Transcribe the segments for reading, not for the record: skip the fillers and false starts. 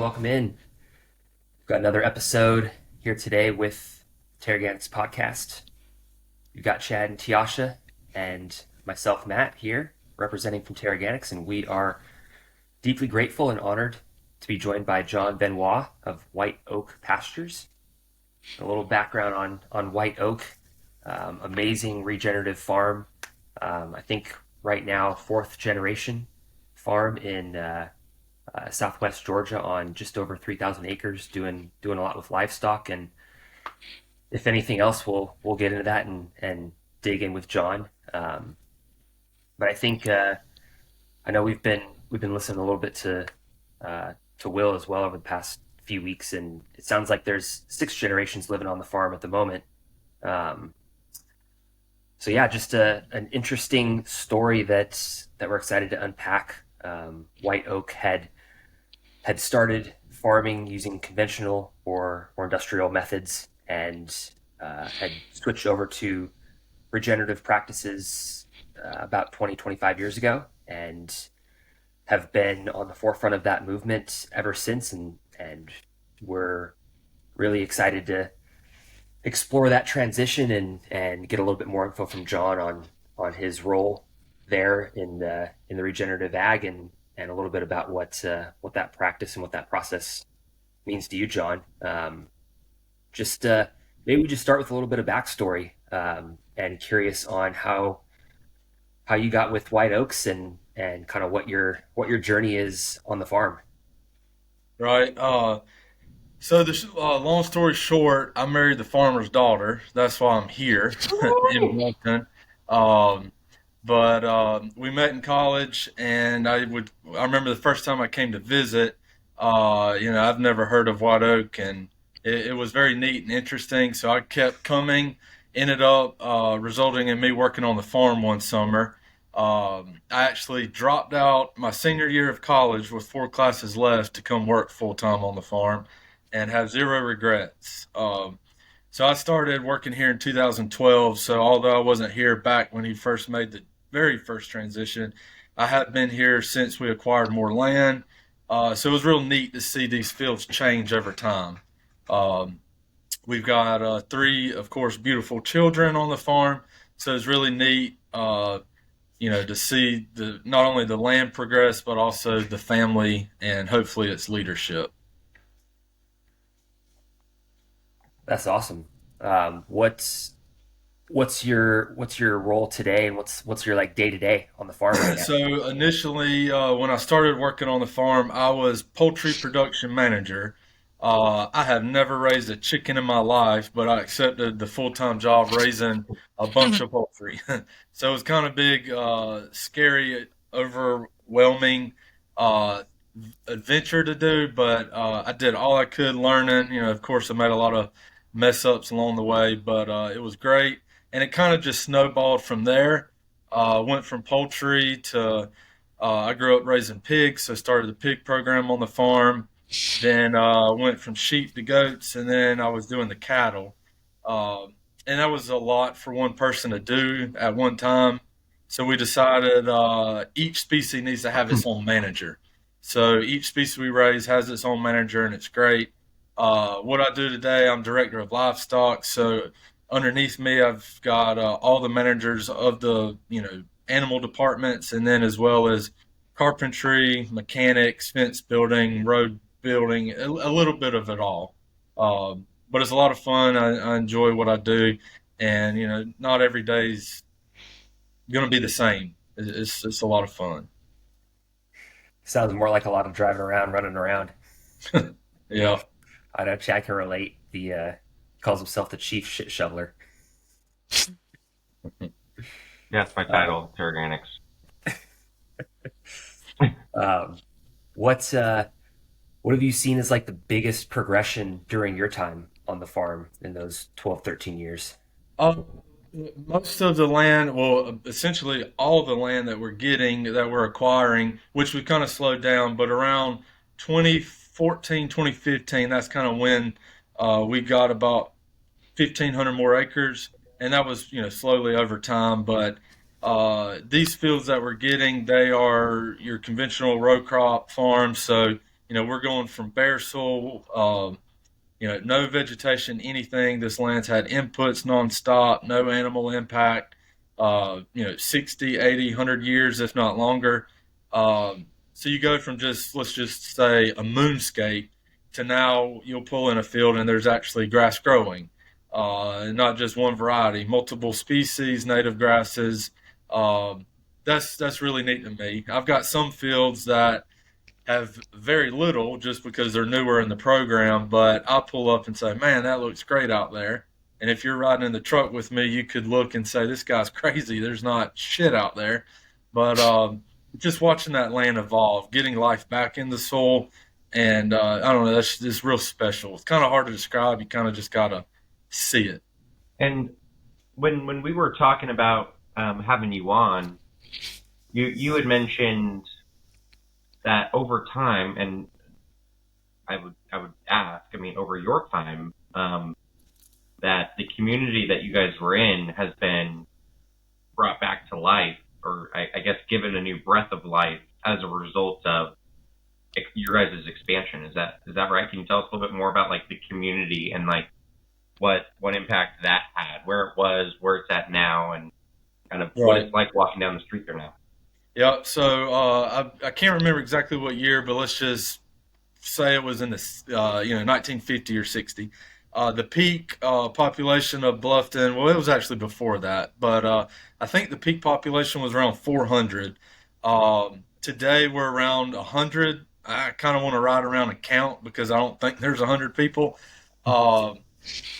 welcome in. We've got another episode here today with TeraGanix podcast. You've got Chad and Tiasha and myself, Matt, here representing from TeraGanix, and we are deeply grateful and honored to be joined by John Benoit of White Oak Pastures. A little background on White Oak, amazing regenerative farm. I think right now, fourth generation farm in Southwest Georgia on just over 3,000 acres, doing a lot with livestock. And if anything else, we'll get into that and dig in with John. But I think I know we've been listening a little bit to Will as well over the past few weeks, and it sounds like there's six generations living on the farm at the moment. Um, so yeah, just an interesting story that we're excited to unpack. White Oak had started farming using conventional or industrial methods and had switched over to regenerative practices about 25 years ago and have been on the forefront of that movement ever since. And we're really excited to explore that transition and get a little bit more info from John on his role there in the regenerative ag and a little bit about what that practice and what that process means to you, John. Just maybe we just start with a little bit of backstory, and curious on how you got with White Oaks and kind of what your journey is on the farm. Right. Long story short, I married the farmer's daughter. That's why I'm here in Bloomington. Um, but we met in college, and I remember the first time I came to visit. I've never heard of White Oak, and it was very neat and interesting. So I kept coming. Ended up resulting in me working on the farm one summer. I actually dropped out my senior year of college with four classes left to come work full time on the farm, and have zero regrets. So I started working here in 2012. So although I wasn't here back when he first made the very first transition, I have been here since we acquired more land. So it was real neat to see these fields change over time. Um, we've got three, of course, beautiful children on the farm. So it's really neat, to see the not only the land progress, but also the family and hopefully its leadership. That's awesome. What's your role today, and what's your like day to day on the farm right now? So initially, when I started working on the farm, I was poultry production manager. I have never raised a chicken in my life, but I accepted the full-time job raising a bunch of poultry. So it was kind of big, scary, overwhelming uh, adventure to do, but I did all I could learning. Of course, I made a lot of mess ups along the way, but it was great. And it kind of just snowballed from there. Went from poultry to I grew up raising pigs, so started the pig program on the farm. Then went from sheep to goats, and then I was doing the cattle. Uh, and that was a lot for one person to do at one time. So we decided each species needs to have its own manager. So each species we raise has its own manager, and it's great. What I do today, I'm director of livestock. So underneath me, I've got all the managers of the animal departments, and then as well as carpentry, mechanics, fence building, road building, a little bit of it all. But it's a lot of fun. I enjoy what I do, and not every day's going to be the same. It's a lot of fun. Sounds more like a lot of driving around, running around. Yeah. I know Chad can relate. The calls himself the chief shit shoveler. That's my Uh, title, TeraGanix. um, what have you seen as like the biggest progression during your time on the farm in those 12, 13 years? Uh, Most of the land, well, essentially all the land that we're getting, that we're acquiring, which we kind of slowed down, but around 2014, 2015, that's kind of when we got about 1,500 more acres, and that was slowly over time. But these fields that we're getting, they are your conventional row crop farms, so We're going from bare soil, no vegetation, anything. This land's had inputs nonstop, no animal impact, 60, 80, 100 years, if not longer. So you go from just, let's just say, a moonscape to now you'll pull in a field and there's actually grass growing. Not just one variety, multiple species, native grasses. Um, that's really neat to me. I've got some fields that have very little just because they're newer in the program, but I'll pull up and say, man, that looks great out there. And if you're riding in the truck with me, you could look and say, this guy's crazy. There's not shit out there. But just watching that land evolve, getting life back in the soil, and I don't know, that's just real special. It's kind of hard to describe. You kind of just got to see it. And when we were talking about having you on, you had mentioned that over time, and I would ask, I mean, over your time, that the community that you guys were in has been brought back to life, or I guess given a new breath of life as a result of your guys' expansion. Is that right? Can you tell us a little bit more about like the community and like what impact that had, where it was, where it's at now, and kind of what Right. it's like walking down the street there now? Yeah. So I can't remember exactly what year, but let's just say it was in the 1950 or 60. The peak population of Bluffton, well, it was actually before that, but I think the peak population was around 400. Today we're around 100. I kind of want to ride around and count because I don't think there's 100 people. Um,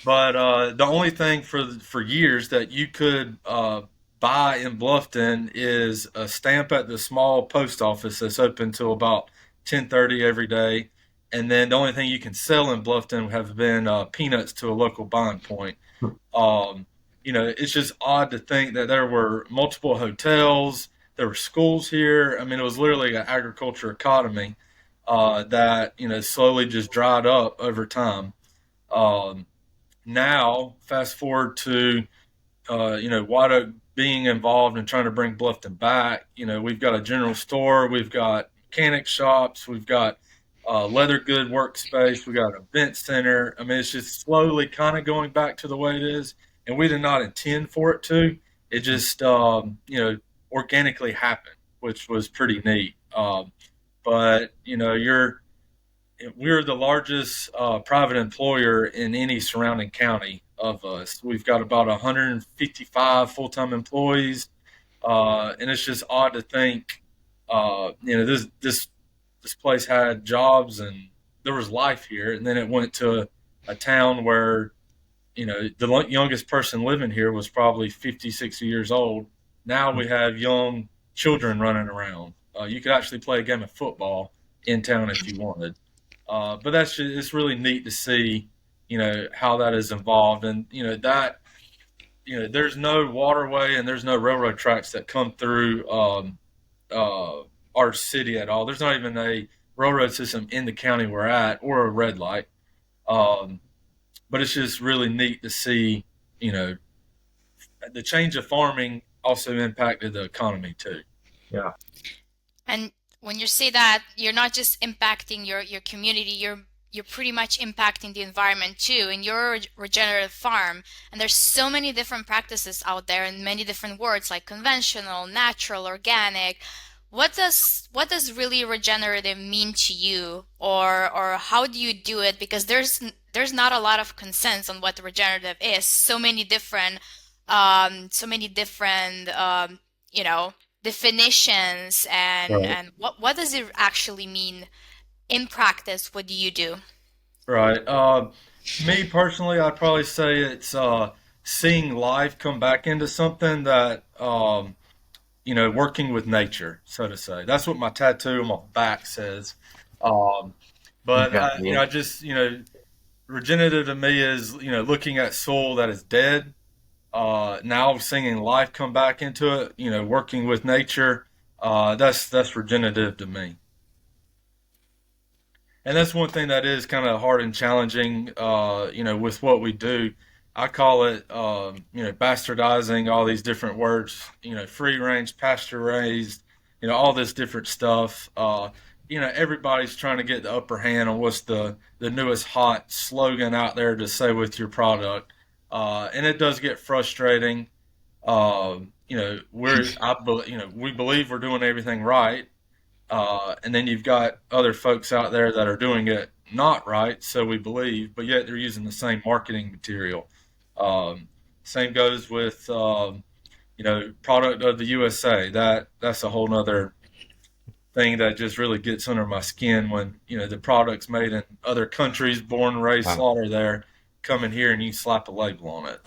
but the only thing for years that you could buy in Bluffton is a stamp at the small post office that's open till about 10:30 every day, and then the only thing you can sell in Bluffton have been peanuts to a local buying point. Um, it's just odd to think that there were multiple hotels, there were schools here. I mean, it was literally an agriculture economy that slowly just dried up over time. Um, Now, fast forward to White Oak being involved in trying to bring Bluffton back. We've got a general store, we've got mechanic shops, we've got leather good workspace, we got an event center. I mean, it's just slowly kind of going back to the way it is, and we did not intend for it to. It just organically happened, which was pretty neat. But we're the largest private employer in any surrounding county of us. We've got about 155 full-time employees, and it's just odd to think, this place had jobs and there was life here, and then it went to a town where the youngest person living here was probably 50, 60 years old. Now we have young children running around. You could actually play a game of football in town if you wanted. But it's really neat to see, how that is involved, and that there's no waterway and there's no railroad tracks that come through our city at all. There's not even a railroad system in the county we're at or a red light. Um, but it's just really neat to see, you know, the change of farming also impacted the economy too. Yeah. And when you say that, you're not just impacting your community, you're pretty much impacting the environment too. In your regenerative farm, and there's so many different practices out there and many different words like conventional, natural, organic. What does really regenerative mean to you, or how do you do it? Because there's not a lot of consensus on what regenerative is. So many different you know definitions, and Right. and what does it actually mean in practice? What do you do? Right. Me personally, I'd probably say it's seeing life come back into something that working with nature, so to say. That's what my tattoo on my back says. Um, but Okay. I just regenerative to me is looking at soil that is dead. Now seeing life come back into it. Working with nature. That's regenerative to me. And that's one thing that is kind of hard and challenging, with what we do. I call it, bastardizing all these different words, free range, pasture raised, all this different stuff. everybody's trying to get the upper hand on what's the newest hot slogan out there to say with your product, and it does get frustrating. We believe we're doing everything right, and then you've got other folks out there that are doing it not right, so we believe, but yet they're using the same marketing material. Um, Same goes with product of the USA. That's a whole nother thing that just really gets under my skin when the product's made in other countries, born, raised, Wow. slaughtered there, come in here and you slap a label on it.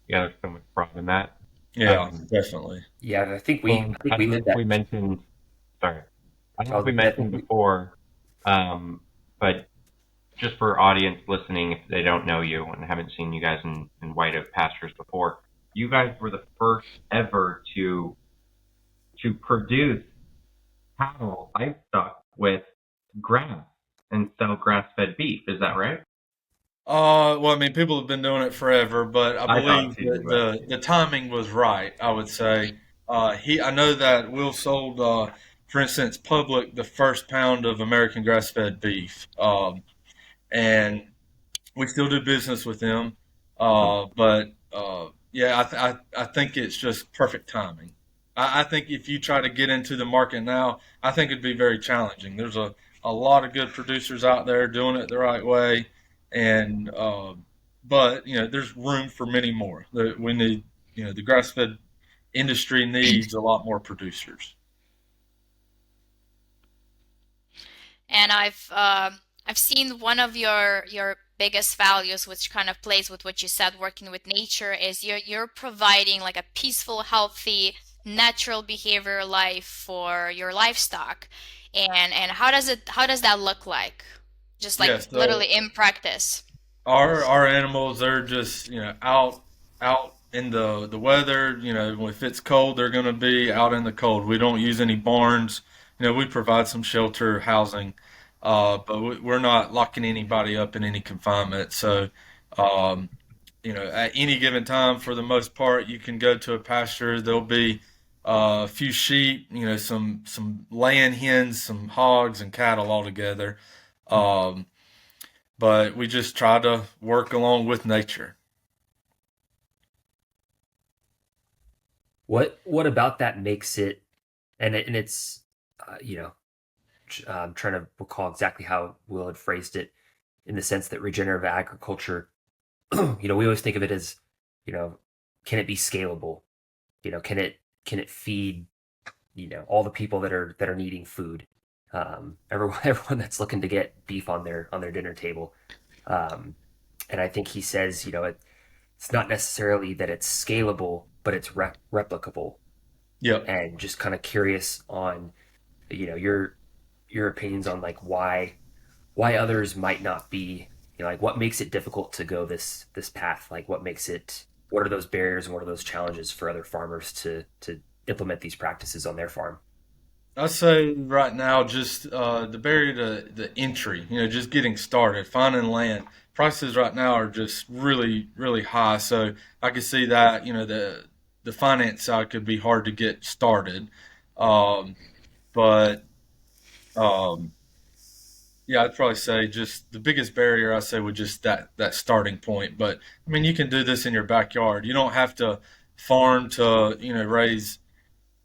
Yeah, there's so much fraud in that. Yeah, Um, definitely. Yeah, well, I think I we don't know live if that. we mentioned, sorry, I don't know I if was we gonna say, I mentioned think before, but just for audience listening, if they don't know you and haven't seen you guys in White Oak Pastures before, you guys were the first ever to produce cattle livestock with grass and sell grass-fed beef. Is that right? Well, I mean, people have been doing it forever, but I I thought believe too, that but the timing was right. I would say. I know that Will sold, for instance, Public the first pound of American grass-fed beef, and we still do business with them. But yeah, I think it's just perfect timing. I think if you try to get into the market now, I think it'd be very challenging. There's a lot of good producers out there doing it the right way, and but there's room for many more. We need, the grass fed industry needs a lot more producers. And I've seen one of your biggest values, which kind of plays with what you said, working with nature, is you're providing like a peaceful, healthy, natural behavior life for your livestock. And how does that look like? Just like Yes, literally in practice. our animals, they're just out in the weather. If it's cold, they're going to be out in the cold. We don't use any barns. We provide some shelter housing, but we're not locking anybody up in any confinement. So, um, at any given time, for the most part, you can go to a pasture. There'll be a few sheep, some laying hens, some hogs, and cattle all together. Um, but we just try to work along with nature. what about that makes it, and it's, you know, I'm trying to recall exactly how Will had phrased it, in the sense that regenerative agriculture, we always think of it as, you know, can it be scalable? Can it feed, all the people that are needing food? Everyone everyone that's looking to get beef on their dinner table. Um, and I think he says, it's not necessarily that it's scalable, but it's replicable. Yep. And just kind of curious on, your opinions on like why others might not be, like what makes it difficult to go this path, like what are those barriers and what are those challenges for other farmers to implement these practices on their farm. I say right now, just the barrier to the entry, just getting started, finding land. Prices right now are just really, really high. So I could see that, the finance side could be hard to get started. Um, but um, yeah, I'd probably say just the biggest barrier I say would just that starting point. But I mean, you can do this in your backyard. You don't have to farm to raise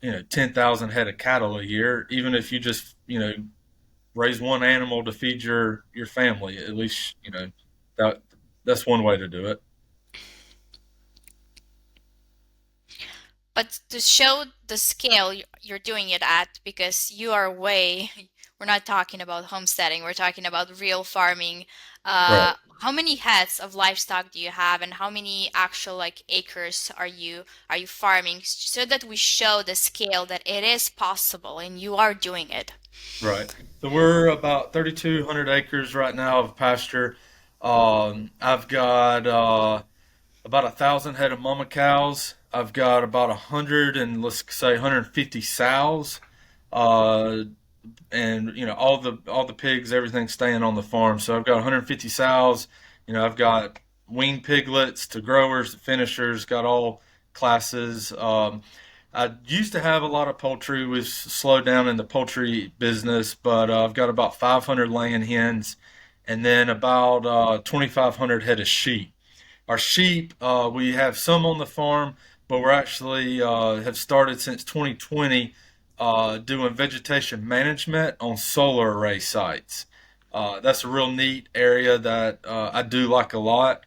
10,000 head of cattle a year. Even if you just raise one animal to feed your family, at least that that's one way to do it. But to show the scale you're doing it at, because you are we're not talking about homesteading, we're talking about real farming. Right. How many heads of livestock do you have, and how many actual like acres are you farming, so that we show the scale that it is possible and you are doing it? Right. So we're about 3,200 acres right now of pasture. I've got about 1,000 head of mama cows. I've got about 100 and let's say 150 sows. Uh, and all the pigs, everything staying on the farm. So I've got 150 sows. I've got weaned piglets to growers to finishers. Got all classes. I used to have a lot of poultry. We've slowed down in the poultry business, but I've got about 500 laying hens and then about 2,500 head of sheep. Our sheep, we have some on the farm, but we're actually have started since 2020 doing vegetation management on solar array sites. That's a real neat area that I do like a lot.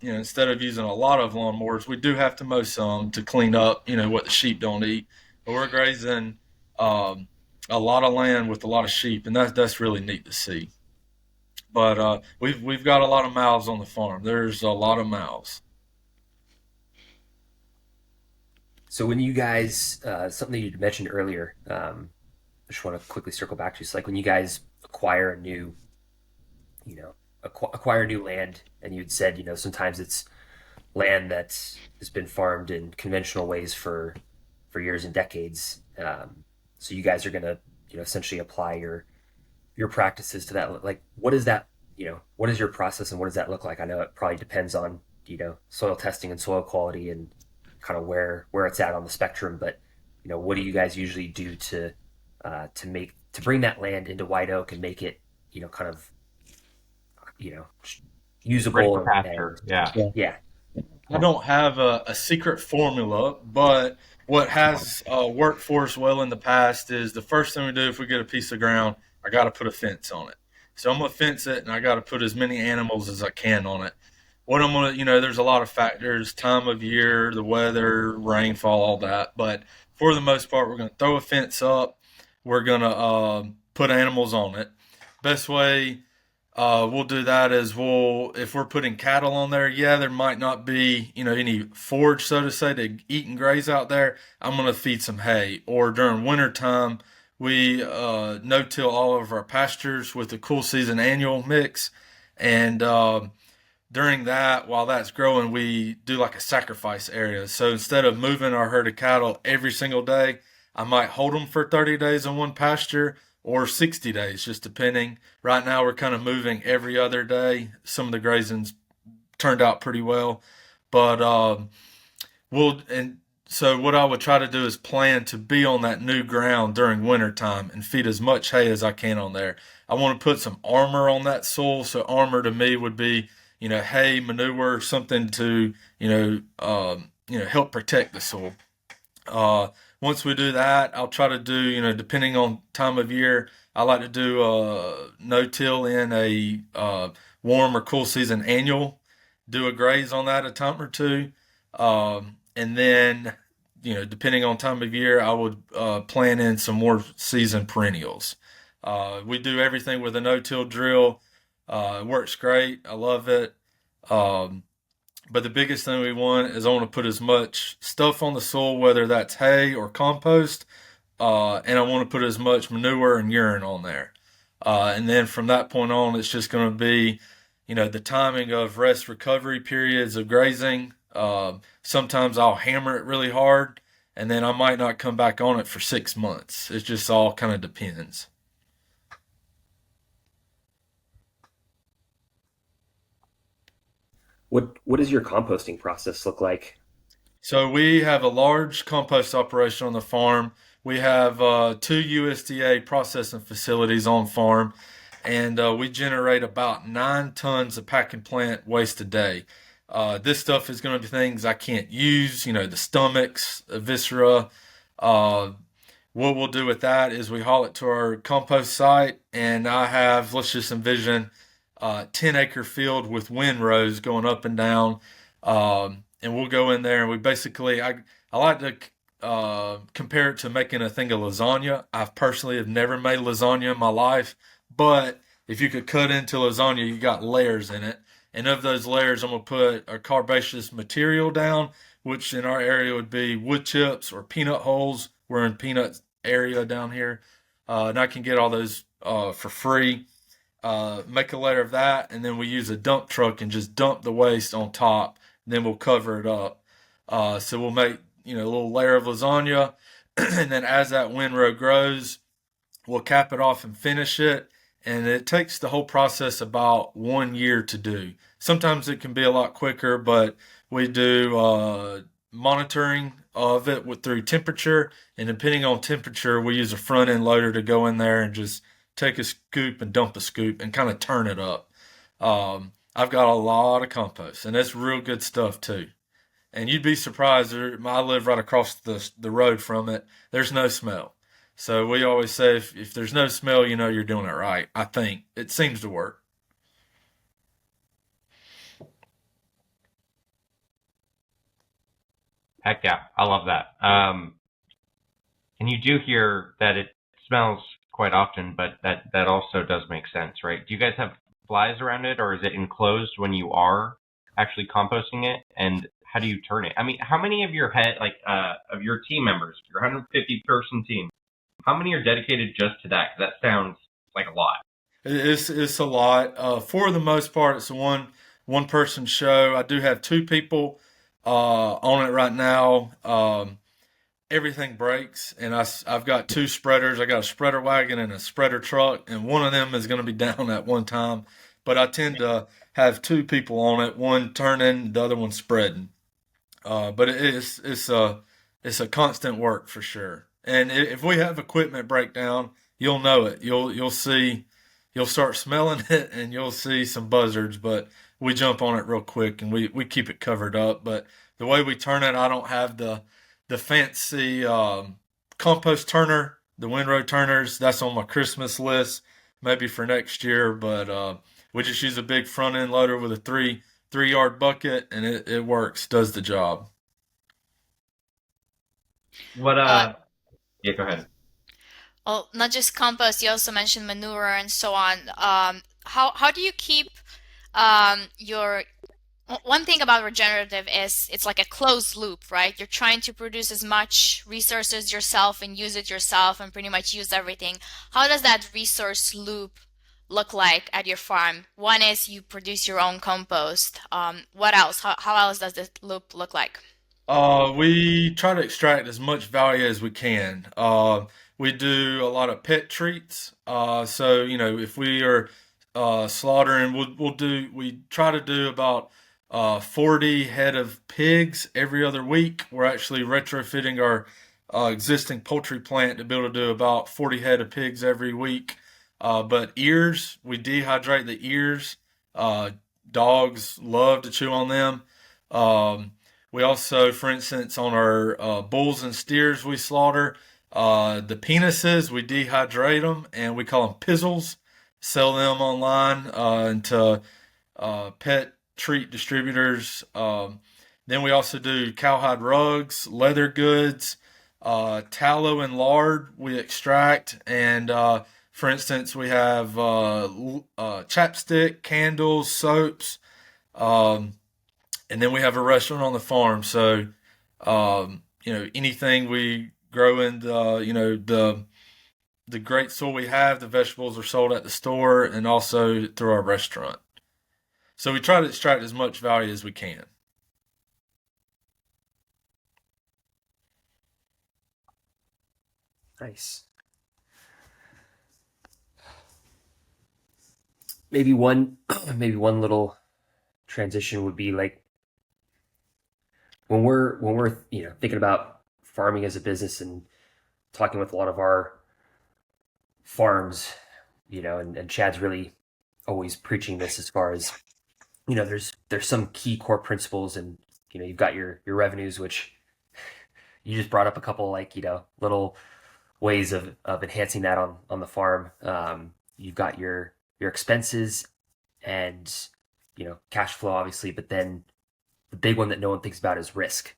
Instead of using a lot of lawnmowers, we do have to mow some to clean up, what the sheep don't eat. But we're grazing um, a lot of land with a lot of sheep, and that's really neat to see. But we've got a lot of mouths on the farm. There's a lot of mouths. So when you guys, something you mentioned earlier, I just want to quickly circle back to. It's like when you guys acquire a new, acquire new land, and you'd said, sometimes it's land that has been farmed in conventional ways for years and decades. So you guys are gonna, essentially apply your practices to that. Like, what is that? What is your process, and what does that look like? I know it probably depends on soil testing and soil quality and kind of where it's at on the spectrum. But what do you guys usually do to bring that land into White Oak and make it kind of you know Ready for usable pasture. and Yeah. Yeah. yeah. I don't have a secret formula, but what has worked for us well in the past is the first thing we do if we get a piece of ground, I got to put a fence on it. So I'm going to fence it and I got to put as many animals as I can on it. What I'm going to, there's a lot of factors, time of year, the weather, rainfall, all that. But for the most part, we're going to throw a fence up. We're going to put animals on it. Best way we'll do that is if we're putting cattle on there, yeah, there might not be, any forage, so to say, to eat and graze out there. I'm going to feed some hay. Or during winter time, we no-till all of our pastures with the cool season annual mix. And during that, while that's growing, we do like a sacrifice area. So instead of moving our herd of cattle every single day, I might hold them for 30 days on one pasture or 60 days, just depending. Right now, we're kind of moving every other day. Some of the grazing's turned out pretty well, but so what I would try to do is plan to be on that new ground during winter time and feed as much hay as I can on there. I want to put some armor on that soil. So armor to me would be, hay, manure, something to, help protect the soil. Once we do that, I'll try to do, depending on time of year, I like to do no-till in a warm or cool season annual. Do a graze on that a time or two, and then, depending on time of year, I would plan in some more season perennials. We do everything with a no-till drill. It works great. I love it. Um, but the biggest thing we want is I want to put as much stuff on the soil, whether that's hay or compost, and I want to put as much manure and urine on there. And then from that point on, it's just going to be, the timing of rest recovery periods of grazing. Sometimes I'll hammer it really hard, and then I might not come back on it for 6 months. It just all kind of depends. What does your composting process look like? So we have a large compost operation on the farm. We have two USDA processing facilities on farm, and we generate about 9 tons of packing plant waste a day. This stuff is going to be things I can't use, the stomachs, the viscera. Uh, what we'll do with that is we haul it to our compost site, and let's just envision 10-acre field with windrows going up and down. And we'll go in there and I like to compare it to making a thing of lasagna. I personally have never made lasagna in my life, but if you could cut into lasagna, you got layers in it. And of those layers, I'm going to put a carbonaceous material down, which in our area would be wood chips or peanut hulls. We're in peanut area down here. And I can get all those for free. Make a layer of that, and then we use a dump truck and just dump the waste on top. Then we'll cover it up. So we'll make a little layer of lasagna, and then as that windrow grows, we'll cap it off and finish it. And it takes the whole process about 1 year to do. Sometimes it can be a lot quicker, but we do monitoring of it through temperature, and depending on temperature, we use a front end loader to go in there and just take a scoop and dump a scoop and kind of turn it up. I've got a lot of compost, and that's real good stuff too. And you'd be surprised. I live right across the road from it. There's no smell. So we always say if there's no smell, you know you're doing it right. I think it seems to work. Heck yeah, I love that. And you do hear that it smells quite often, but that also does make sense, right? Do you guys have flies around it, or is it enclosed when you are actually composting it? And how do you turn it? I mean, how many of your of your team members, your 150-person team, how many are dedicated just to that? 'Cause that sounds like a lot. It's a lot. For the most part, it's a one person show. I do have two people on it right now. Everything breaks, and I've got two spreaders. I got a spreader wagon and a spreader truck, and one of them is going to be down at one time. But I tend to have two people on it, one turning, the other one spreading. But it's a constant work for sure. And if we have equipment breakdown, you'll know it. You'll see, you'll start smelling it, and you'll see some buzzards. But we jump on it real quick, and we keep it covered up. But the way we turn it, I don't have the fancy compost turner, the windrow turners. That's on my Christmas list, maybe for next year. But we just use a big front end loader with a three yard bucket, and it works, does the job. What Uh, Yeah, go ahead. well, not just compost, you also mentioned manure and so on. How do you keep your one thing about regenerative is it's like a closed loop, right? You're trying to produce as much resources yourself and use it yourself and pretty much use everything. How does that resource loop look like at your farm? One is you produce your own compost. What else? How else does this loop look like? We try to extract as much value as we can. We do a lot of pet treats. So if we are slaughtering, we try to do about 40 head of pigs every other week. We're actually retrofitting our existing poultry plant to be able to do about 40 head of pigs every week. But ears, we dehydrate the ears. Uh, Dogs love to chew on them. Um, we also, for instance, on our bulls and steers we slaughter, the penises, we dehydrate them and we call them pizzles, sell them online into pet treat distributors. Then we also do cowhide rugs, leather goods, tallow and lard we extract. And for instance, we have chapstick, candles, soaps. Um, and then we have a restaurant on the farm. So, anything we grow in the great soil we have, the vegetables are sold at the store and also through our restaurant. So we try to extract as much value as we can. Nice. Maybe one maybe one little transition would be like when we're thinking about farming as a business and talking with a lot of our farms, and Chad's really always preaching this as far as there's some key core principles, and you've got your revenues, which you just brought up a couple, like little ways of enhancing that on the farm. You've got your expenses and cash flow, obviously, but then the big one that no one thinks about is risk,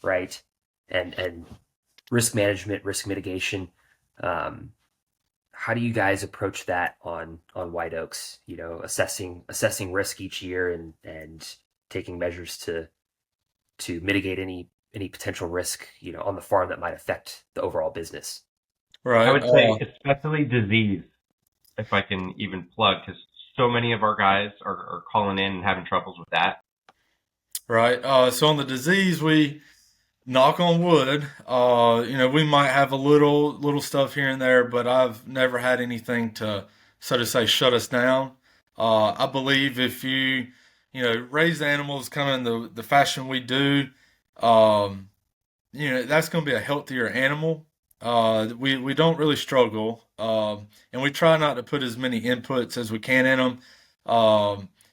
right? And risk management, risk mitigation. Um, how do you guys approach that on White Oaks? Assessing risk each year and taking measures to mitigate any potential risk on the farm that might affect the overall business. I Right. would say especially disease, if I can even plug, because so many of our guys are calling in and having troubles with that. Right. So on the disease, we knock on wood. We might have a little stuff here and there, but I've never had anything to, so to say, shut us down. I believe if you raise animals kind of in the fashion we do, um, that's going to be a healthier animal. We don't really struggle, and we try not to put as many inputs as we can in them.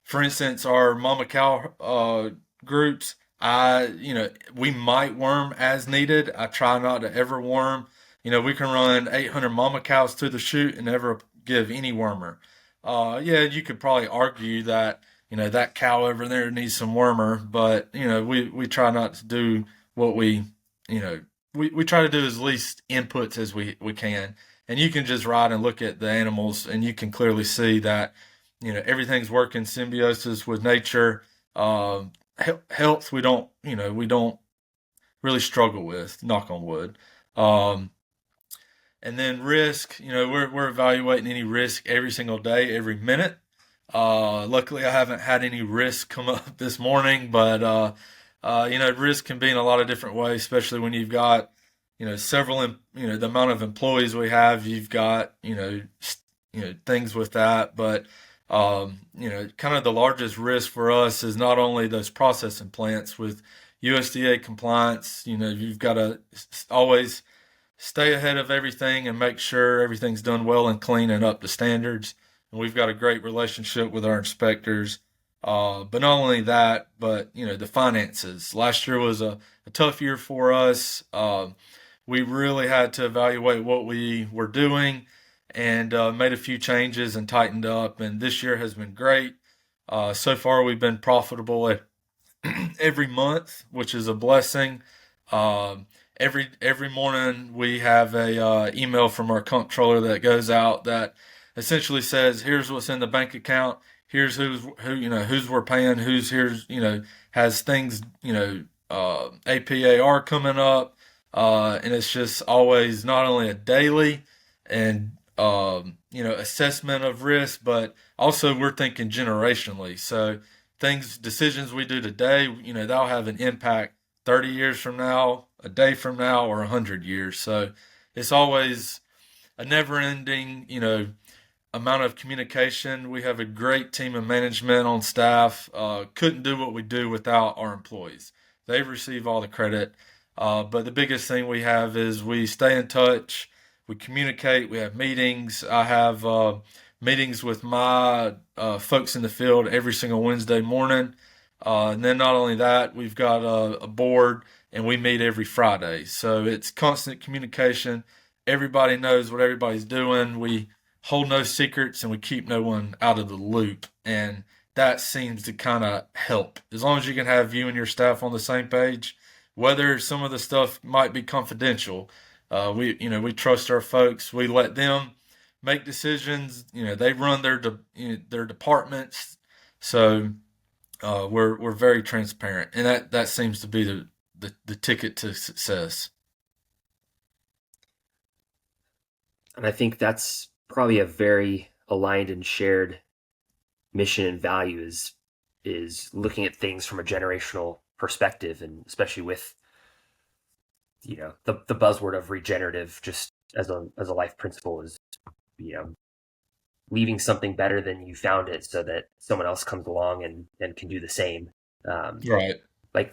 For instance, our mama cow groups, we might worm as needed. I try not to ever worm. We can run 800 mama cows through the chute and never give any wormer. Yeah, you could probably argue that that cow over there needs some wormer, but we try not to do what you know we try to do as least inputs as we can. And you can just ride and look at the animals and you can clearly see that everything's working symbiosis with nature. Health we don't really struggle with, knock on wood. um, and then risk, we're evaluating any risk every single day, every minute. Luckily, I haven't had any risk come up this morning, but risk can be in a lot of different ways, especially when you've got, several, the amount of employees we have. You've got, things with that, but kind of the largest risk for us is not only those processing plants with USDA compliance. You've got to always stay ahead of everything and make sure everything's done well and clean and up to standards. And we've got a great relationship with our inspectors. But not only that, but the finances. Last year was a tough year for us. We really had to evaluate what we were doing and made a few changes and tightened up. And this year has been great. So far, we've been profitable every month, which is a blessing. Um, every morning we have a email from our comptroller that goes out that essentially says, "Here's what's in the bank account. Here's who's we're paying. Who's here's has things APAR coming up." And it's just always not only a daily and assessment of risk, but also we're thinking generationally. So decisions we do today, that'll have an impact 30 years from now, a day from now, or 100 years. So it's always a never ending, amount of communication. We have a great team of management on staff. Couldn't do what we do without our employees. They receive all the credit. But the biggest thing we have is we stay in touch. We communicate. We have meetings. I have meetings with my folks in the field every single Wednesday morning. And then not only that, we've got a board and we meet every Friday. So it's constant communication. Everybody knows what everybody's doing. We hold no secrets and we keep no one out of the loop. And that seems to kind of help. As long as you can have you and your staff on the same page, whether some of the stuff might be confidential, we trust our folks. We let them make decisions. They run their departments. So we're very transparent, and that seems to be the ticket to success. And I think that's probably a very aligned and shared mission and value is looking at things from a generational perspective, and especially with the buzzword of regenerative, just as a life principle, is you know leaving something better than you found it so that someone else comes along and can do the same. Right. Like,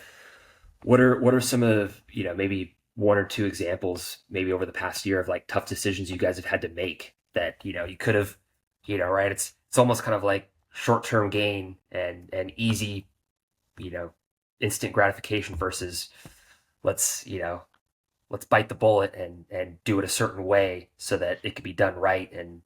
what are some of maybe one or two examples maybe over the past year of like tough decisions you guys have had to make that you could have, right? It's almost kind of like short-term gain and easy, you know instant gratification versus let's bite the bullet and do it a certain way so that it could be done right. And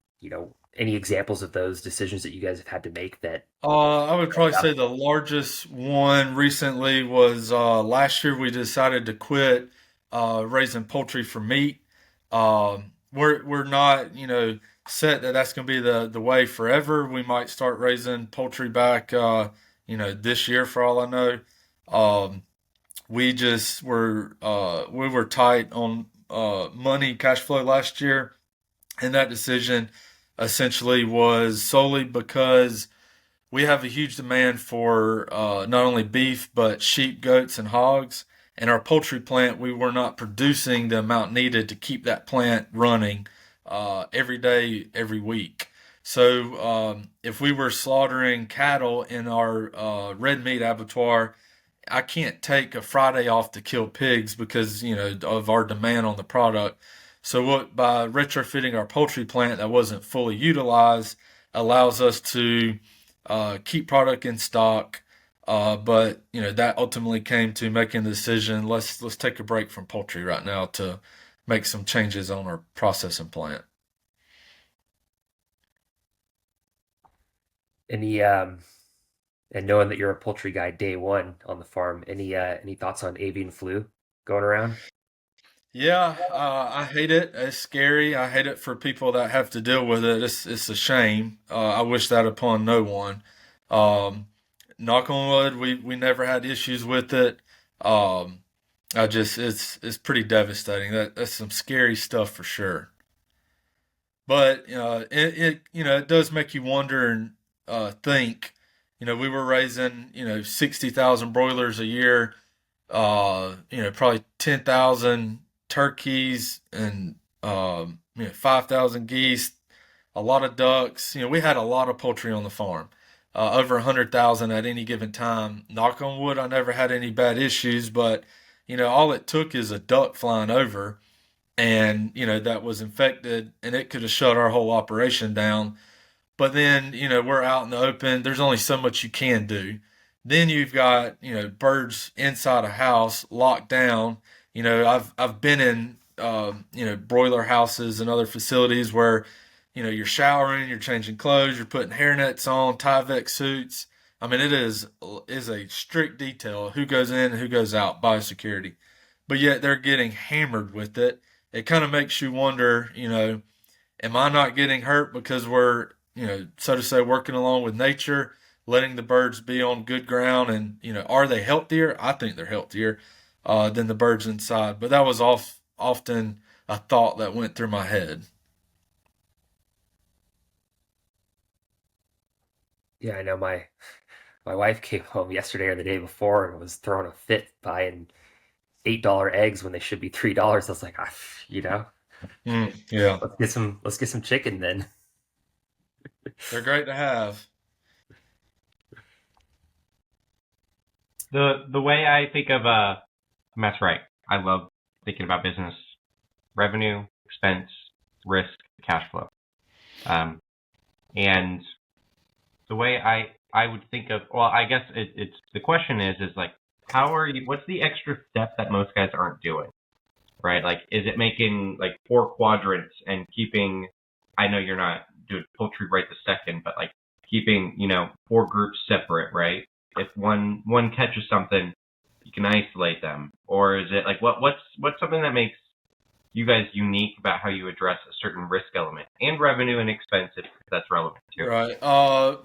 any examples of those decisions that you guys have had to make that I would probably say the largest one recently was last year. We decided to quit raising poultry for meat. We're not set that that's going to be the way forever. We might start raising poultry back this year for all I know. Um, we were tight on money cash flow last year, and that decision essentially was solely because we have a huge demand for not only beef but sheep, goats, and hogs. And our poultry plant, we were not producing the amount needed to keep that plant running every day, every week. So if we were slaughtering cattle in our red meat abattoir I can't take a Friday off to kill pigs because, of our demand on the product. So what by retrofitting our poultry plant that wasn't fully utilized allows us to keep product in stock. But that ultimately came to making the decision. Let's take a break from poultry right now to make some changes on our processing plant. Any and knowing that you're a poultry guy day one on the farm, any thoughts on avian flu going around? Yeah, I hate it. It's scary. I hate it for people that have to deal with it. It's a shame. I wish that upon no one. Um, Knock on wood, we never had issues with it. Um, I just it's pretty devastating. That's some scary stuff for sure. But it does make you wonder and think. We were raising 60,000 broilers a year, probably 10,000 turkeys and 5,000 geese, a lot of ducks. We had a lot of poultry on the farm, over 100,000 at any given time. Knock on wood, I never had any bad issues, but all it took is a duck flying over, and that was infected, and it could have shut our whole operation down. But then, we're out in the open. There's only so much you can do. Then you've got, birds inside a house locked down. I've been in, broiler houses and other facilities where, you're showering, you're changing clothes, you're putting hairnets on, Tyvek suits. I mean, it is a strict detail who goes in and who goes out, biosecurity. But yet they're getting hammered with it. It kind of makes you wonder, am I not getting hurt because we're, so to say, working along with nature, letting the birds be on good ground, and are they healthier? I think they're healthier than the birds inside. But that was often a thought that went through my head. Yeah, I know my wife came home yesterday or the day before and was throwing a fit buying $8 eggs when they should be $3. I was like, you know, Yeah, let's get some chicken then. they're great to have. The way I think of Matt's right. I love thinking about business, revenue, expense, risk, cash flow. Um, and the way I would think of, well, I guess it's the question is like, how are you? What's the extra step that most guys aren't doing, right? Like, is it making like 4 quadrants and keeping? I know you're not doing poultry right this second, but like keeping 4 groups separate, right? If one catches something, you can isolate them, or is it like what's something that makes you guys unique about how you address a certain risk element and revenue and expense if that's relevant too? Right.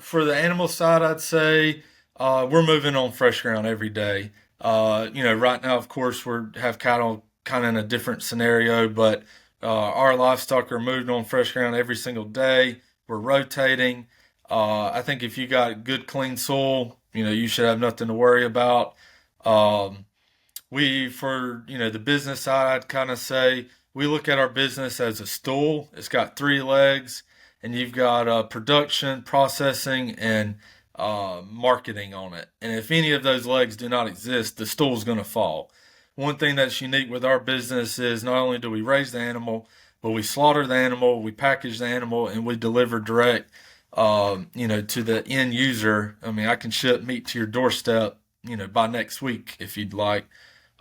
For the animal side, I'd say we're moving on fresh ground every day. Right now, of course, we have cattle kind of in a different scenario, but our livestock are moving on fresh ground every single day. We're rotating. I think if you got good, clean soil, you should have nothing to worry about. Um, for the business side, I'd kind of say we look at our business as a stool. It's got 3 legs, and you've got production, processing, and marketing on it. And if any of those legs do not exist, the stool's going to fall. One thing that's unique with our business is not only do we raise the animal, but we slaughter the animal, we package the animal, and we deliver direct, to the end user. I mean, I can ship meat to your doorstep, by next week if you'd like.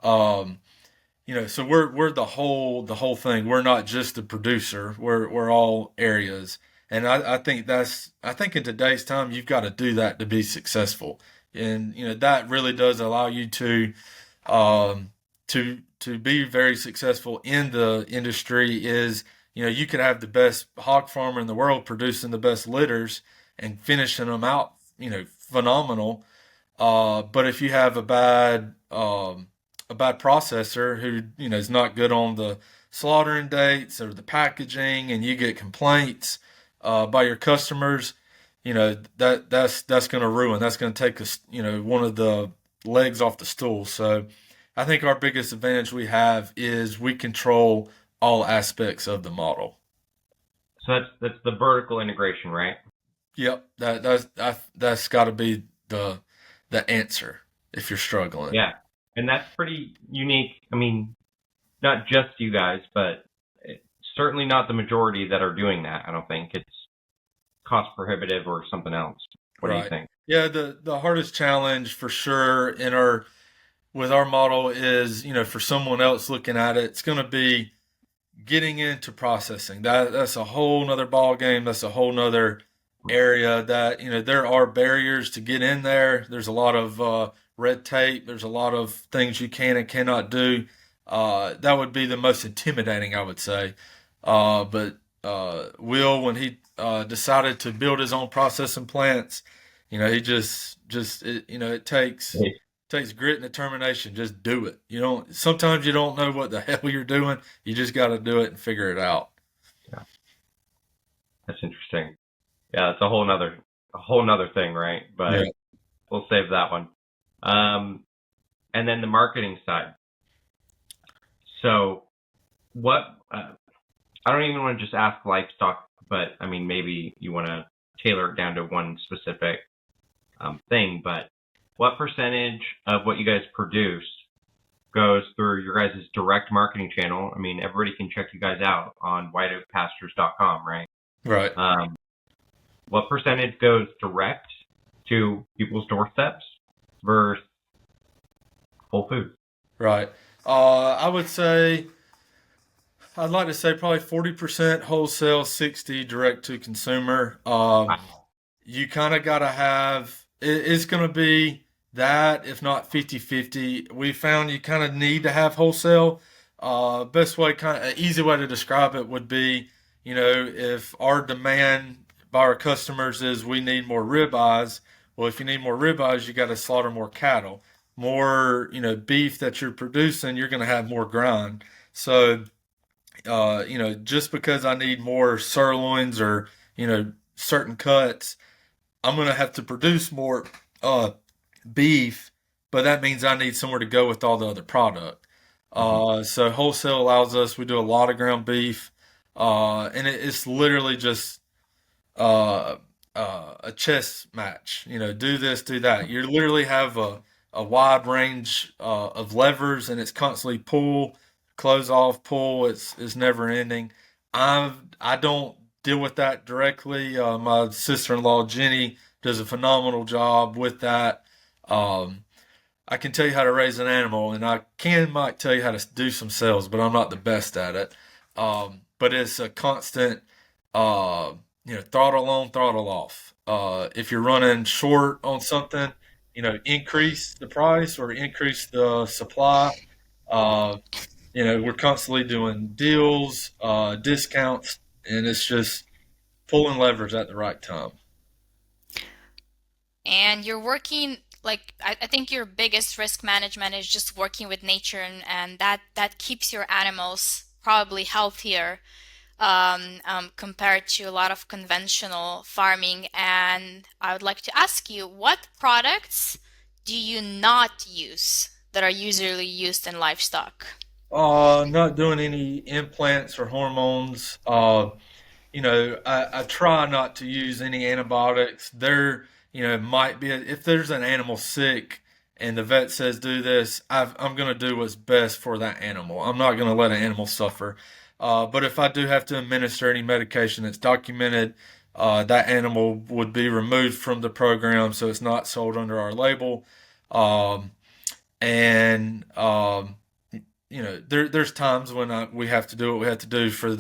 Um, so we're the whole thing. We're not just the producer. We're all areas, and I think in today's time you've got to do that to be successful, and that really does allow you um, to be very successful in the industry. Is you could have the best hog farmer in the world producing the best litters and finishing them out, phenomenal. But if you have a bad processor who is not good on the slaughtering dates or the packaging, and you get complaints by your customers, that's going to ruin. That's going to take us, one of the legs off the stool. So I think our biggest advantage we have is we control all aspects of the model. So that's the vertical integration, right? Yep, that's got to be the answer. if you're struggling. Yeah, and that's pretty unique. I mean, not just you guys, but certainly not the majority that are doing that. I don't think it's cost prohibitive or something else. What do you Right. think? Yeah, the hardest challenge for sure in our with our model is, for someone else looking at it, it's going to be getting into processing. That's a whole nother ball game. That's a whole nother area that, there are barriers to get in there. There's a lot of red tape. There's a lot of things you can and cannot do. That would be the most intimidating, I would say. But Will, when he decided to build his own processing plants, he it takes grit and determination. Just do it. Sometimes you don't know what the hell you're doing. You just got to do it and figure it out. Yeah, that's interesting. Yeah, it's a whole nother thing, right? But Yeah. we'll save that one. And then the marketing side. So, what? I don't even want to just ask livestock, but I mean, maybe you want to tailor it down to one specific thing. But what percentage of what you guys produce goes through your guys' direct marketing channel? I mean, everybody can check you guys out on whiteoakpastures.com, right? Right. What percentage goes direct to people's doorsteps versus Whole Foods? Right. I'd like to say probably 40% wholesale, 60 direct to consumer. Wow. You kind of got to it's going to be that, if not 50-50. We found you kind of need to have wholesale. Best way, easy way to describe it would be, if our demand by our customers is we need more ribeyes. Well, if you need more ribeyes, you got to slaughter more cattle. More, beef that you're producing, you're going to have more grind. So, just because I need more sirloins or, certain cuts, I'm going to have to produce more beef, but that means I need somewhere to go with all the other product. So wholesale allows us, we do a lot of ground beef, and it's literally just a chess match. Do this, do that. You literally have a wide range of levers, and it's constantly pull, close off, pull. It's never ending. I don't deal with that directly. My sister-in-law Jenny does a phenomenal job with that. Um, I can tell you how to raise an animal, and might tell you how to do some sales, but I'm not the best at it. But it's a constant, throttle on, throttle off. If you're running short on something, increase the price or increase the supply. Uh, we're constantly doing deals, discounts, and it's just pulling levers at the right time. And you're working like I think your biggest risk management is just working with nature, and that keeps your animals probably healthier compared to a lot of conventional farming. And I would like to ask you, what products do you not use that are usually used in livestock? Not doing any implants or hormones. I try not to use any antibiotics. Might be if there's an animal sick and the vet says do this, I'm going to do what's best for that animal. I'm not going to let an animal suffer. But if I do have to administer any medication that's documented, that animal would be removed from the program, so it's not sold under our label. Um, and there's times when we have to do what we have to do for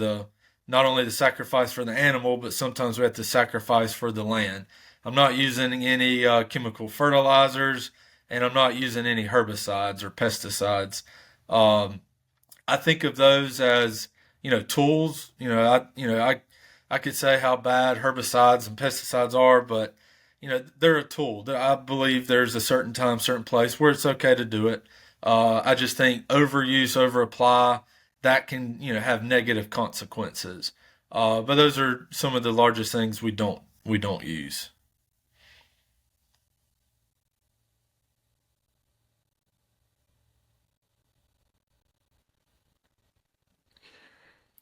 not only the sacrifice for the animal, but sometimes we have to sacrifice for the land. I'm not using any chemical fertilizers, and I'm not using any herbicides or pesticides. Um, I think of those as tools. I could say how bad herbicides and pesticides are, but they're a tool. I believe there's a certain time, certain place where it's okay to do it. I just think overuse, over apply, that can have negative consequences. But those are some of the largest things we don't use.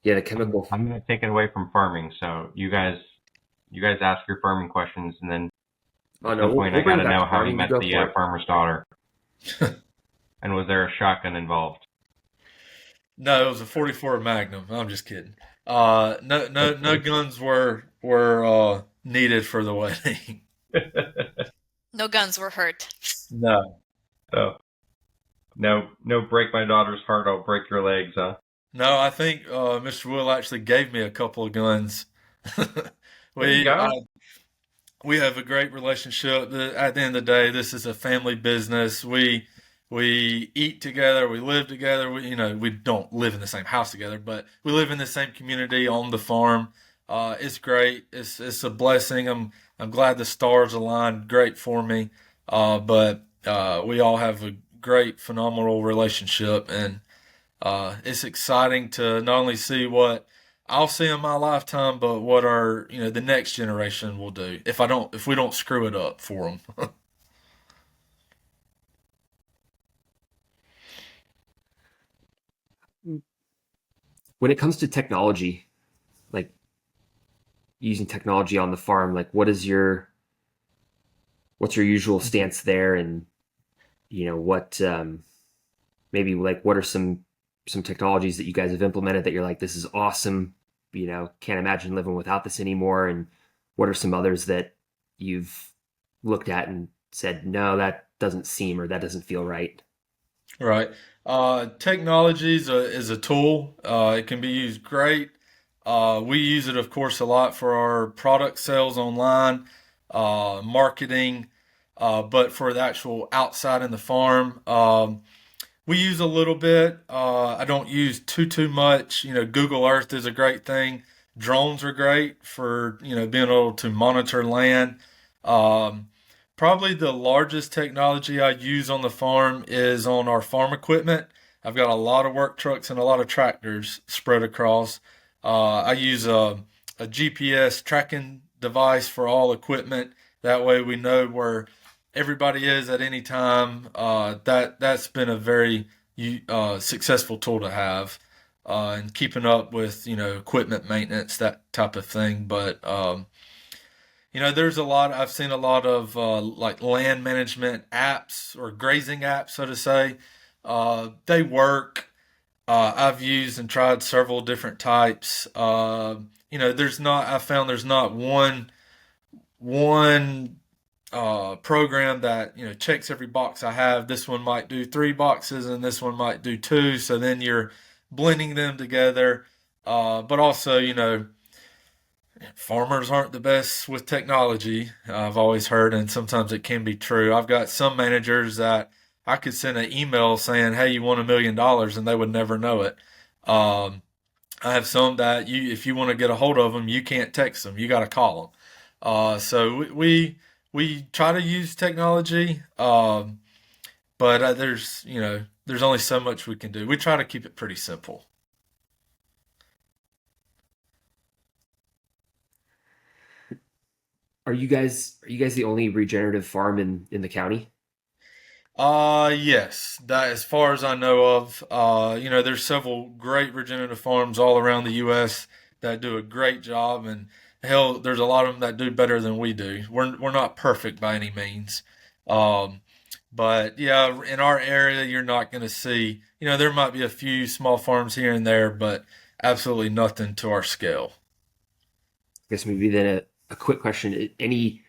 Yeah, the I'm, chemical. I'm going to take it away from farming. So you guys ask your farming questions, and then Oh at no, some we'll, point we'll I got bring it to back know to how he farming. You met go the for it. farmer's daughter. And was there a shotgun involved? No, it was a 44 Magnum. I'm just kidding. No guns were needed for the wedding. No guns were hurt. No, So no, break my daughter's heart, I'll break your legs, huh? no. I think Mr. Will actually gave me a couple of guns. There you we go. we have a great relationship. At the end of the day, this is a family business. We eat together, we live together. We don't live in the same house together, but we live in the same community on the farm. It's great. It's a blessing. I'm glad the stars aligned great for me. But we all have a great, phenomenal relationship, and it's exciting to not only see what I'll see in my lifetime, but what our the next generation will do if we don't screw it up for them. When it comes to technology, like using technology on the farm, like what's your usual stance there, and what maybe like what are some technologies that you guys have implemented that you're like, this is awesome, can't imagine living without this anymore, and what are some others that you've looked at and said, no, that doesn't seem or that doesn't feel right? Right. Technology is a tool. It can be used great. We use it, of course, a lot for our product sales online, marketing, but for the actual outside in the farm, we use a little bit. I don't use too much. Google Earth is a great thing. Drones are great for being able to monitor land. Um, Probably the largest technology I use on the farm is on our farm equipment. I've got a lot of work trucks and a lot of tractors spread across. I use a GPS tracking device for all equipment. That way we know where everybody is at any time. That's been a very successful tool to have, and keeping up with equipment maintenance, that type of thing. But there's a lot. I've seen a lot of like land management apps or grazing apps, so to say. They work. I've used and tried several different types. There's not. I found there's not one program that checks every box I have. This one might do three boxes, and this one might do two. So then you're blending them together. But also, farmers aren't the best with technology. I've always heard, and sometimes it can be true. I've got some managers that I could send an email saying, "Hey, you won $1 million," and they would never know it. Um, I have some that if you want to get a hold of them, you can't text them. You got to call them. So we try to use technology, but there's only so much we can do. We try to keep it pretty simple. Are you guys the only regenerative farm in the county? Yes, that as far as I know of, there's several great regenerative farms all around the U.S. that do a great job, and hell, there's a lot of them that do better than we do. We're not perfect by any means, um, but yeah, in our area, you're not going to see. There might be a few small farms here and there, but absolutely nothing to our scale. I guess maybe then a quick question: any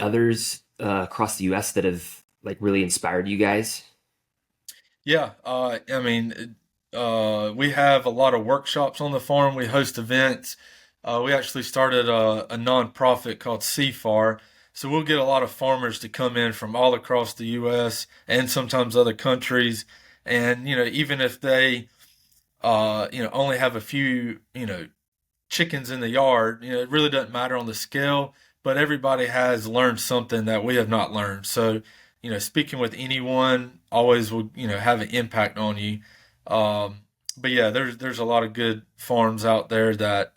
others across the U.S. that have like really inspired you guys? Yeah, I mean, we have a lot of workshops on the farm. We host events. We actually started a nonprofit called CFAR. So we'll get a lot of farmers to come in from all across the U.S. and sometimes other countries. And, even if they, only have a few, chickens in the yard, it really doesn't matter on the scale, but everybody has learned something that we have not learned. So, speaking with anyone always will, have an impact on you. Um, but yeah, there's a lot of good farms out there that,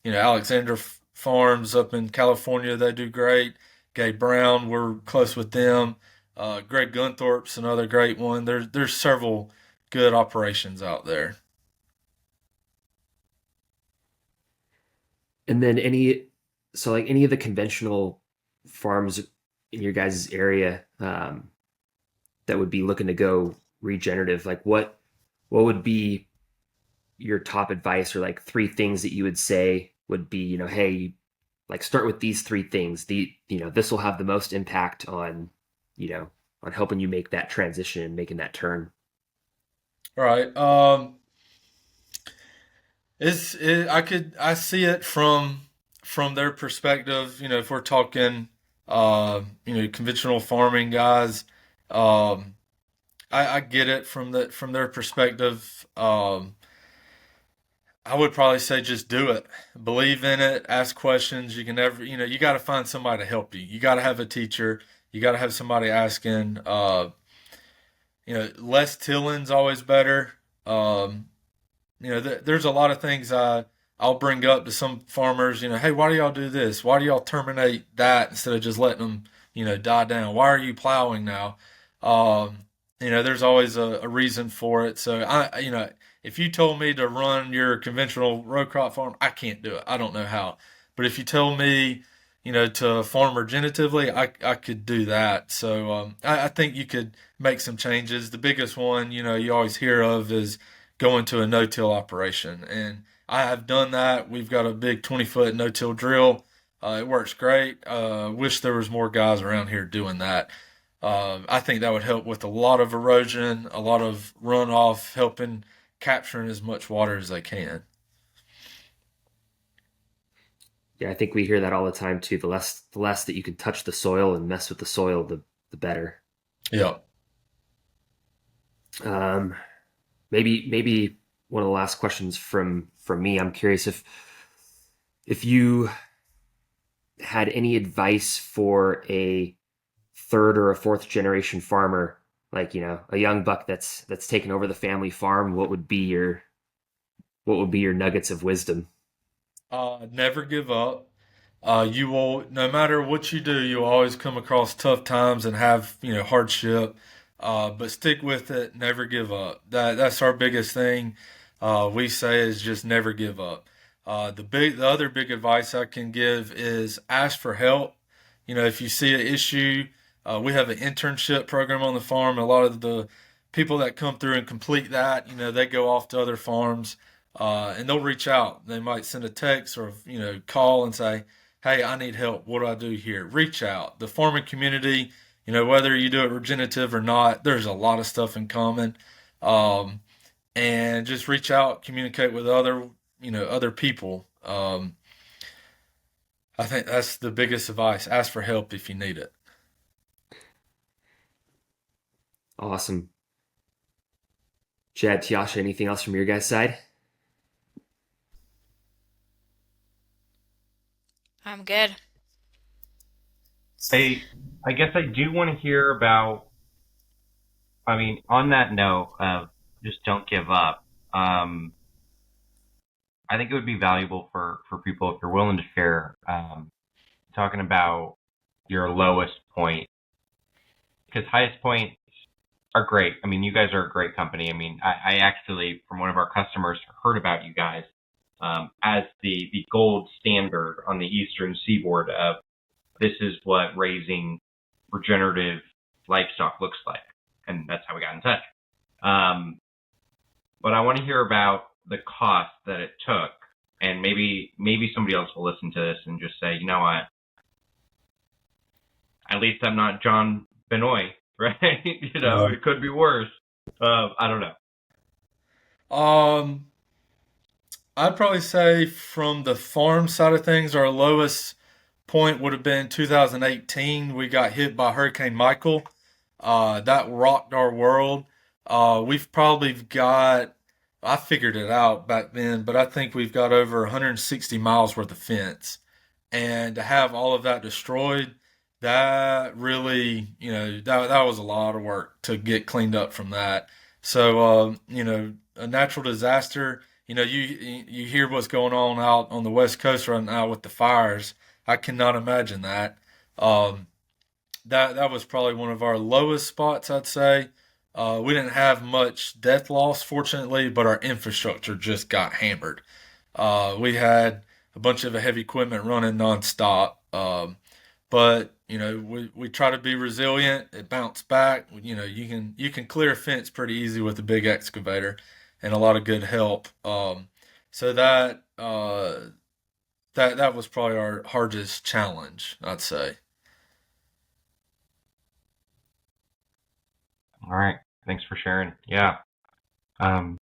Alexander Farms up in California, they do great. Gay Brown, we're close with them. Greg Gunthorpe's another great one. There's several good operations out there. And then any of the conventional farms in your guys' area, that would be looking to go regenerative, like what would be your top advice, or like three things that you would say would be, hey, like start with these three things. This will have the most impact on, you know, on helping you make that transition and making that turn. All right. I see it from their perspective. If we're talking, conventional farming guys, um, I get it from their perspective. I would probably say just do it. Believe in it. Ask questions. You can never, you got to find somebody to help you. You got to have a teacher. You got to have somebody asking. Less tilling's always better. Um, there's a lot of things I'll bring up to some farmers. Hey, why do y'all do this? Why do y'all terminate that instead of just letting them, die down? Why are you plowing now? Um, there's always a reason for it. So if you told me to run your conventional row crop farm, I can't do it. I don't know how. But if you tell me, to farm regeneratively, I could do that. So I think you could make some changes. The biggest one, you always hear of is going to a no-till operation. And I have done that. We've got a big 20-foot no-till drill. It works great. Wish there was more guys around here doing that. I think that would help with a lot of erosion, a lot of runoff, helping capturing as much water as they can. Yeah, I think we hear that all the time too. The less that you can touch the soil and mess with the soil, the better. Yeah. Um, maybe one of the last questions from me. I'm curious if you had any advice for a third or a fourth generation farmer, like a young buck that's taken over the family farm. What would be your nuggets of wisdom? Never give up. You will, no matter what you do, you'll always come across tough times and have, hardship. But stick with it. Never give up. That's our biggest thing. We say is just never give up. The other big advice I can give is ask for help. If you see an issue, we have an internship program on the farm. A lot of the people that come through and complete that, they go off to other farms, and they'll reach out. They might send a text or, call and say, hey, I need help. What do I do here? Reach out. The farming community, whether you do it regenerative or not, there's a lot of stuff in common. Um, and just reach out, communicate with other people. I think that's the biggest advice. Ask for help if you need it. Awesome. Chad, Tiasha, anything else from your guys' side? I'm good. I guess I do want to hear about. I mean, on that note of just don't give up. I think it would be valuable for people if you're willing to share. Talking about your lowest point, because highest points are great. I mean, you guys are a great company. I mean, I actually, from one of our customers, heard about you guys as the gold standard on the eastern seaboard of this is what raising regenerative livestock looks like. And that's how we got in touch. But I want to hear about the cost that it took. And maybe somebody else will listen to this and just say, you know what? At least I'm not John Benoit, right? It could be worse. I don't know. I'd probably say from the farm side of things, our lowest point would have been 2018. We got hit by Hurricane Michael. That rocked our world. We've probably got, I figured it out back then, but I think we've got over 160 miles worth of fence. And to have all of that destroyed, that really, that was a lot of work to get cleaned up from that. So, a natural disaster, you hear what's going on out on the West Coast right now with the fires. I cannot imagine that. Um, that was probably one of our lowest spots, I'd say. We didn't have much death loss, fortunately, but our infrastructure just got hammered. We had a bunch of heavy equipment running nonstop. but we try to be resilient. It bounced back. You can clear a fence pretty easy with a big excavator and a lot of good help. So that was probably our hardest challenge, I'd say. All right. Thanks for sharing. Yeah. Um,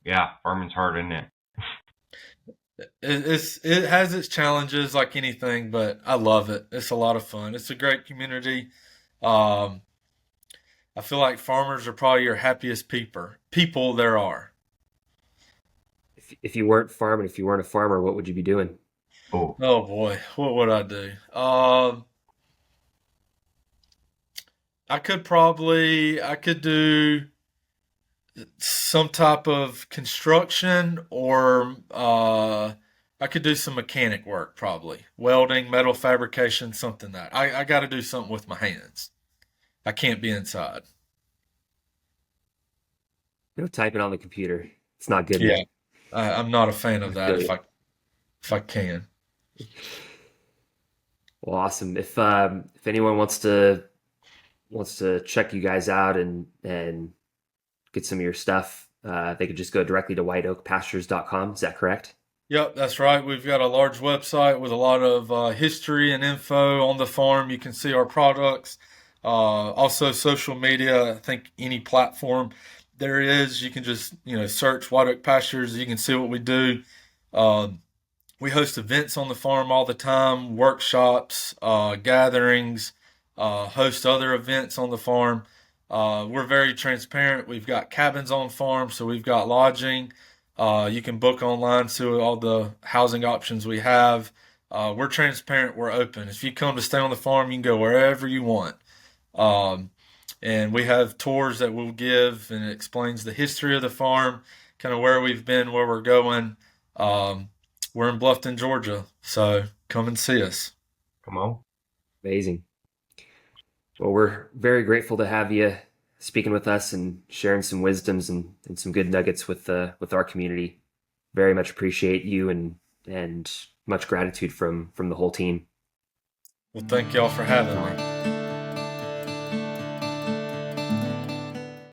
yeah, farming's hard, isn't it? It has its challenges like anything, but I love it. It's a lot of fun. It's a great community. Um, I feel like farmers are probably your happiest people there are. If you weren't farming, if you weren't a farmer, what would you be doing? Oh, Oh boy, what would I do? I could do some type of construction, or I could do some mechanic work, probably welding, metal fabrication, something that I got to do something with my hands. I can't be inside. No typing on the computer. It's not good, Yeah, man. I'm not a fan I of that. feel you. If I can. Well, awesome. If anyone wants to check you guys out and get some of your stuff, they could just go directly to whiteoakpastures.com. Is that correct? Yep, that's right. We've got a large website with a lot of history and info on the farm. You can see our products. Also, social media. I think any platform there is, you can just search White Oak Pastures. You can see what we do. Um, we host events on the farm all the time, workshops, gatherings, host other events on the farm. We're very transparent. We've got cabins on farm, so we've got lodging. You can book online, see all the housing options we have. We're transparent. We're open. If you come to stay on the farm, you can go wherever you want. Um, and we have tours that we'll give, and it explains the history of the farm, kind of where we've been, where we're going. Um, we're in Bluffton, Georgia, so come and see us. come on. Amazing. Well, we're very grateful to have you speaking with us and sharing some wisdoms and some good nuggets with our community. Very much appreciate you and much gratitude from the whole team. Well, thank y'all for having me.